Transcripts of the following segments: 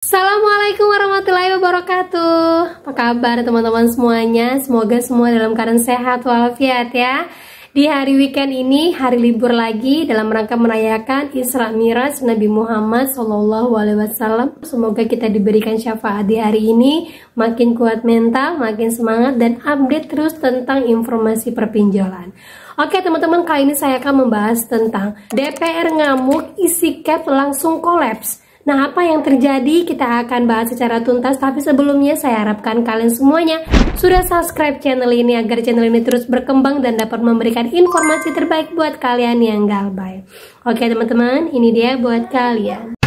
Assalamualaikum warahmatullahi wabarakatuh. Apa kabar teman-teman semuanya? Semoga semua dalam keadaan sehat walafiat ya. Di hari weekend ini, hari libur lagi dalam rangka merayakan Isra Miraj Nabi Muhammad SAW. Semoga kita diberikan syafaat di hari ini, makin kuat mental, makin semangat dan update terus tentang informasi perpinjolan. Oke teman-teman, kali ini saya akan membahas tentang DPR ngamuk, isi cap langsung kolaps. Nah, apa yang terjadi kita akan bahas secara tuntas, tapi sebelumnya saya harapkan kalian semuanya sudah subscribe channel ini agar channel ini terus berkembang dan dapat memberikan informasi terbaik buat kalian yang galbay. Oke teman-teman, ini dia buat kalian.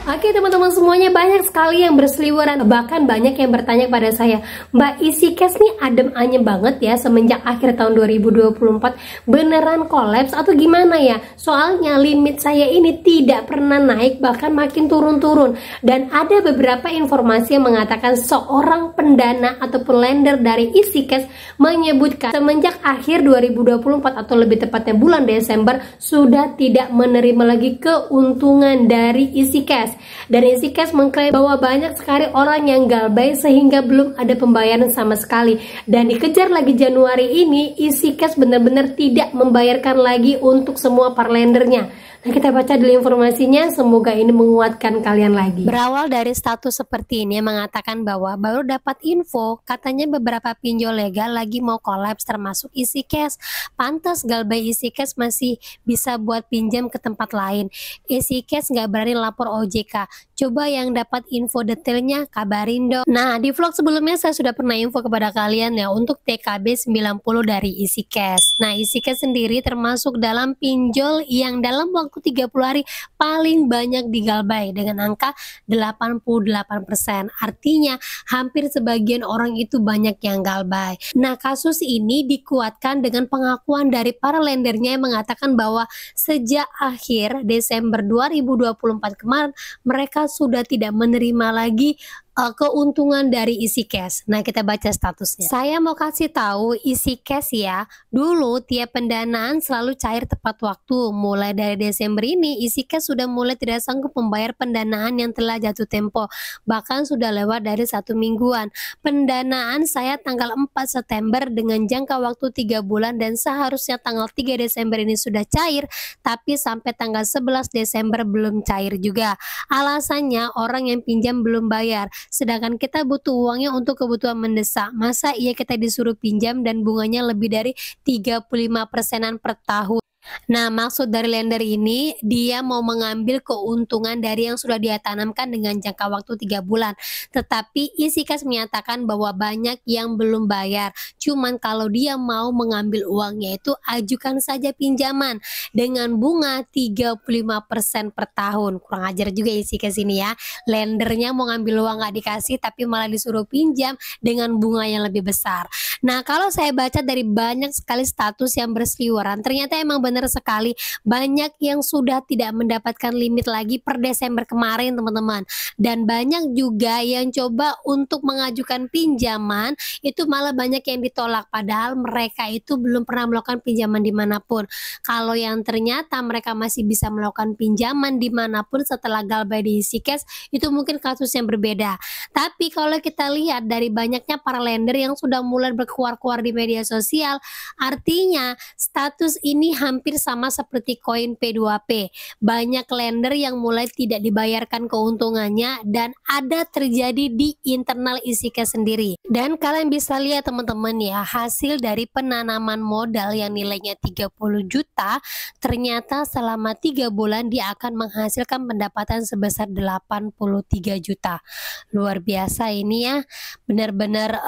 Oke teman-teman semuanya, banyak sekali yang berseliweran, bahkan banyak yang bertanya kepada saya, Mbak, isi cash nih adem anyem banget ya semenjak akhir tahun 2024, beneran kolaps atau gimana ya? Soalnya limit saya ini tidak pernah naik, bahkan makin turun-turun. Dan ada beberapa informasi yang mengatakan seorang pendana ataupun lender dari isi cash menyebutkan semenjak akhir 2024 atau lebih tepatnya bulan Desember sudah tidak menerima lagi keuntungan dari isi cash. Dan isi cash mengklaim bahwa banyak sekali orang yang galbay sehingga belum ada pembayaran sama sekali. Dan dikejar lagi Januari ini, isi cash benar-benar tidak membayarkan lagi untuk semua para lendernya. Nah, kita baca dulu informasinya, semoga ini menguatkan kalian lagi. Berawal dari status seperti ini mengatakan bahwa baru dapat info katanya beberapa pinjol legal lagi mau kolaps termasuk isi cash. Pantas galbay isi cash masih bisa buat pinjam ke tempat lain. Isi cash nggak berani lapor OJK. Coba yang dapat info detailnya kabarin dong. Nah, di vlog sebelumnya saya sudah pernah info kepada kalian ya untuk TKB 90 dari isi cash. Nah, isi cash sendiri termasuk dalam pinjol yang dalam waktu 30 hari paling banyak digalbay dengan angka 88%. Artinya hampir sebagian orang itu banyak yang galbay. Nah, kasus ini dikuatkan dengan pengakuan dari para lendernya yang mengatakan bahwa sejak akhir Desember 2024 kemarin mereka sudah tidak menerima lagi keuntungan dari isi cash. Nah, kita baca statusnya. Saya mau kasih tahu isi cash ya. Dulu tiap pendanaan selalu cair tepat waktu. Mulai dari Desember ini isi cash sudah mulai tidak sanggup membayar pendanaan yang telah jatuh tempo. Bahkan sudah lewat dari 1 mingguan. Pendanaan saya tanggal 4 September dengan jangka waktu 3 bulan dan seharusnya tanggal 3 Desember ini sudah cair, tapi sampai tanggal 11 Desember belum cair juga. Alasannya orang yang pinjam belum bayar. Sedangkan kita butuh uangnya untuk kebutuhan mendesak. Masa iya kita disuruh pinjam dan bunganya lebih dari 35%-an per tahun? Nah, maksud dari lender ini dia mau mengambil keuntungan dari yang sudah dia tanamkan dengan jangka waktu 3 bulan. Tetapi isi cash menyatakan bahwa banyak yang belum bayar. Cuman kalau dia mau mengambil uangnya itu ajukan saja pinjaman dengan bunga 35% per tahun. Kurang ajar juga isi cash ini ya. Lendernya mau ngambil uang nggak dikasih tapi malah disuruh pinjam dengan bunga yang lebih besar. Nah, kalau saya baca dari banyak sekali status yang berseliweran, ternyata emang benar sekali banyak yang sudah tidak mendapatkan limit lagi per Desember kemarin teman-teman, dan banyak juga yang coba untuk mengajukan pinjaman itu malah banyak yang ditolak padahal mereka itu belum pernah melakukan pinjaman dimanapun. Kalau yang ternyata mereka masih bisa melakukan pinjaman dimanapun setelah galbay di isi cash itu mungkin kasus yang berbeda. Tapi kalau kita lihat dari banyaknya para lender yang sudah mulai berkuar-kuar di media sosial, artinya status ini hampir sama seperti koin P2P. Banyak lender yang mulai tidak dibayarkan keuntungannya dan ada terjadi di internal isi cash sendiri. Dan kalian bisa lihat teman-teman ya, hasil dari penanaman modal yang nilainya 30 juta ternyata selama 3 bulan dia akan menghasilkan pendapatan sebesar 83 juta. Luar biasa ini ya, benar-benar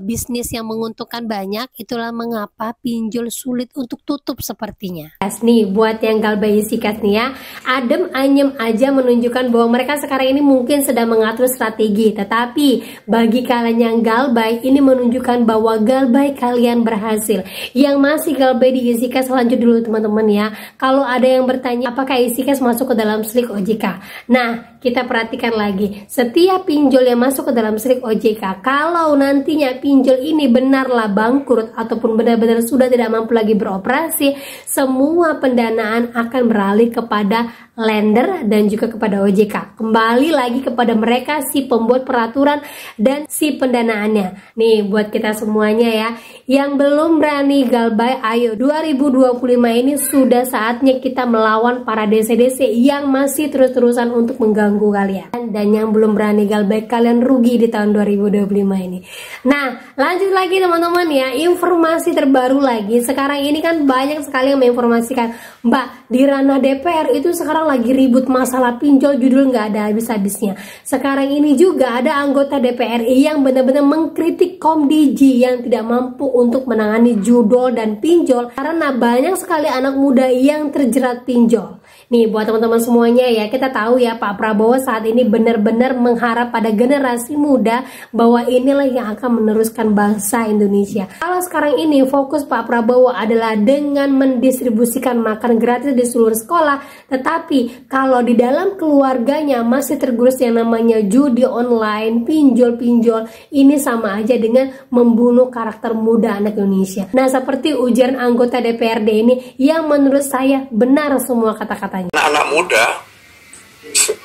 bisnis yang menguntungkan banyak. Itulah mengapa pinjol sulit untuk tutup sepertinya. Nih buat yang galbay isi cash nih ya, adem anyem aja menunjukkan bahwa mereka sekarang ini mungkin sedang mengatur strategi. Tetapi bagi kalian yang galbay ini menunjukkan bahwa galbay kalian berhasil. Yang masih galbay di isi cash lanjut dulu teman-teman ya. Kalau ada yang bertanya apakah isi cash masuk ke dalam slik OJK, nah kita perhatikan lagi, setiap pinjol yang masuk ke dalam slik OJK, kalau nantinya pinjol ini benarlah bangkrut ataupun benar-benar sudah tidak mampu lagi beroperasi, semua pendanaan akan beralih kepada lender dan juga kepada OJK. Kembali lagi kepada mereka si pembuat peraturan dan si pendanaannya. Nih buat kita semuanya ya, yang belum berani galbay, ayo 2025 ini sudah saatnya kita melawan para DC-DC yang masih terus-terusan untuk mengganggu kalian. Dan yang belum berani galbay, kalian rugi di tahun 2025 ini. Nah, lanjut lagi teman-teman ya, informasi terbaru lagi. Sekarang ini kan banyak sekali yang menginformasikan, Mbak, di ranah DPR itu sekarang lagi ribut masalah pinjol, judul nggak ada habis-habisnya. Sekarang ini juga ada anggota DPR yang benar-benar mengkritik Komdiji yang tidak mampu untuk menangani judul dan pinjol karena banyak sekali anak muda yang terjerat pinjol. Nih buat teman-teman semuanya ya, kita tahu ya Pak Prabowo saat ini benar-benar mengharap pada generasi muda bahwa inilah yang akan meneruskan bangsa Indonesia. Kalau sekarang ini fokus Pak Prabowo adalah dengan mendistribusikan makan gratis di seluruh sekolah, tetapi kalau di dalam keluarganya masih tergerus yang namanya judi online, pinjol-pinjol, ini sama aja dengan membunuh karakter muda anak Indonesia. Nah, seperti ujaran anggota DPRD ini yang menurut saya benar semua kata-katanya. Anak-anak muda,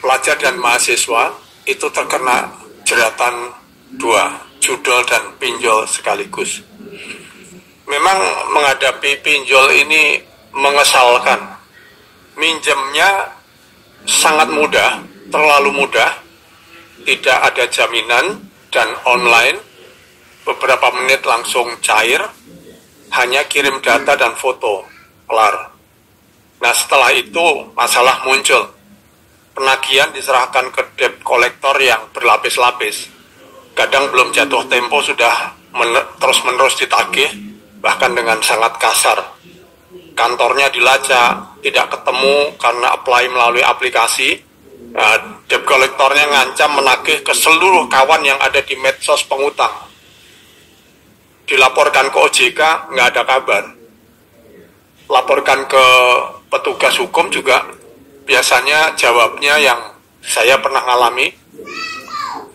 pelajar dan mahasiswa itu terkena jeratan dua, judol dan pinjol sekaligus. Memang menghadapi pinjol ini mengesalkan. Minjemnya sangat mudah, terlalu mudah, tidak ada jaminan dan online, beberapa menit langsung cair, hanya kirim data dan foto, kelar. Nah setelah itu masalah muncul, penagihan diserahkan ke debt collector yang berlapis-lapis, kadang belum jatuh tempo sudah terus-menerus ditagih, bahkan dengan sangat kasar. Kantornya dilacak, tidak ketemu karena apply melalui aplikasi. Debt collectornya ngancam menagih ke seluruh kawan yang ada di medsos pengutang. Dilaporkan ke OJK, nggak ada kabar. Laporkan ke petugas hukum juga biasanya jawabnya yang saya pernah ngalami,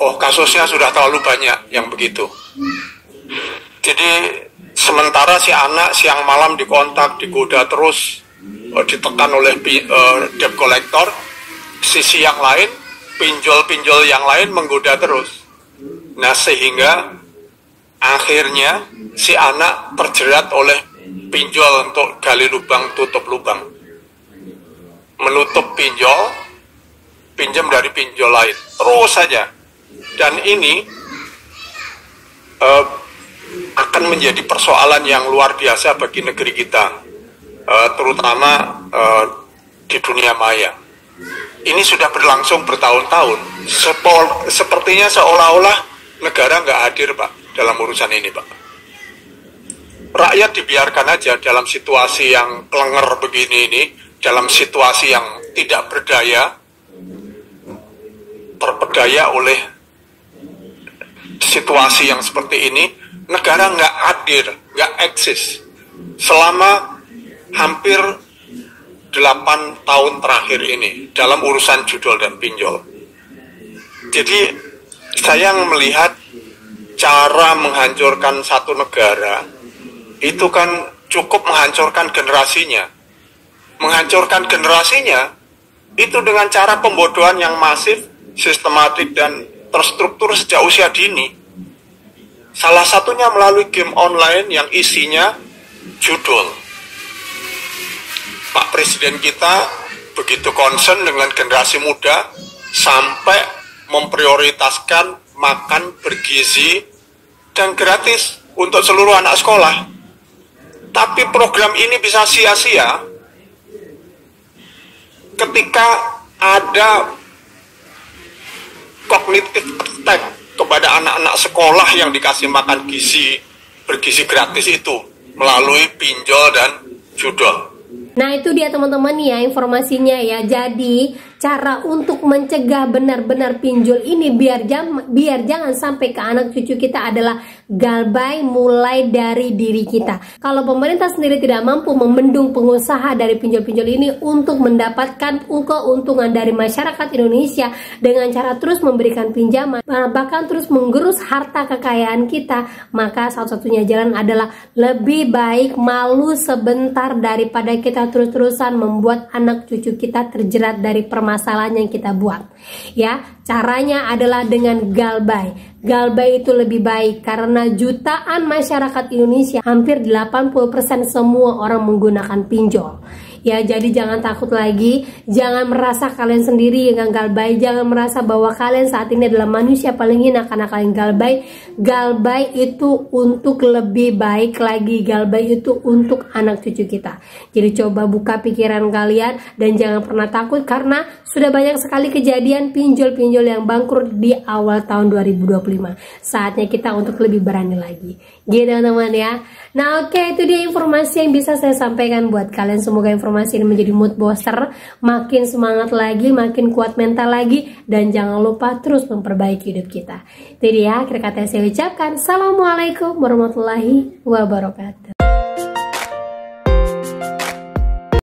oh kasusnya sudah terlalu banyak yang begitu. Jadi sementara si anak siang malam dikontak, digoda terus, ditekan oleh debt collector, sisi yang lain, pinjol-pinjol yang lain menggoda terus. Nah sehingga akhirnya si anak terjerat oleh pinjol untuk gali lubang, tutup lubang. Menutup pinjol, pinjam dari pinjol lain, terus saja. Dan ini akan menjadi persoalan yang luar biasa bagi negeri kita, terutama di dunia maya. Ini sudah berlangsung bertahun-tahun. Sepertinya seolah-olah negara nggak hadir Pak dalam urusan ini Pak. Rakyat dibiarkan aja dalam situasi yang kelenger begini ini, dalam situasi yang tidak berdaya, terpedaya oleh situasi yang seperti ini. Negara nggak hadir, nggak eksis selama hampir 8 tahun terakhir ini dalam urusan judol dan pinjol. Jadi saya melihat cara menghancurkan satu negara itu kan cukup menghancurkan generasinya. Menghancurkan generasinya itu dengan cara pembodohan yang masif, sistematik dan terstruktur sejak usia dini. Salah satunya melalui game online yang isinya judul. Pak Presiden kita begitu concern dengan generasi muda sampai memprioritaskan makan bergizi dan gratis untuk seluruh anak sekolah. Tapi program ini bisa sia-sia ketika ada cognitive attack kepada anak-anak sekolah yang dikasih makan bergizi gratis itu melalui pinjol dan judol. Nah itu dia teman-teman ya informasinya ya. Jadi cara untuk mencegah benar-benar pinjol ini biar jangan sampai ke anak cucu kita adalah galbay mulai dari diri kita. Kalau pemerintah sendiri tidak mampu membendung pengusaha dari pinjol-pinjol ini untuk mendapatkan keuntungan dari masyarakat Indonesia dengan cara terus memberikan pinjaman, bahkan terus menggerus harta kekayaan kita, maka satu-satunya jalan adalah lebih baik malu sebentar daripada kita terus-terusan membuat anak cucu kita terjerat dari permasalahan yang kita buat. Ya, caranya adalah dengan galbay. Galbay itu lebih baik karena jutaan masyarakat Indonesia, hampir 80% semua orang menggunakan pinjol. Ya, jadi jangan takut lagi, jangan merasa kalian sendiri yang galbay, jangan merasa bahwa kalian saat ini adalah manusia paling hina karena kalian galbay. Galbay itu untuk lebih baik lagi, galbay itu untuk anak cucu kita. Jadi coba buka pikiran kalian dan jangan pernah takut karena sudah banyak sekali kejadian pinjol-pinjol yang bangkrut di awal tahun 2025. Saatnya kita untuk lebih berani lagi. Gitu teman-teman ya. Nah oke, itu dia informasi yang bisa saya sampaikan buat kalian. Semoga informasi ini menjadi mood booster, makin semangat lagi, makin kuat mental lagi, dan jangan lupa terus memperbaiki hidup kita. Jadi ya, akhir kata saya ucapkan Assalamualaikum warahmatullahi wabarakatuh.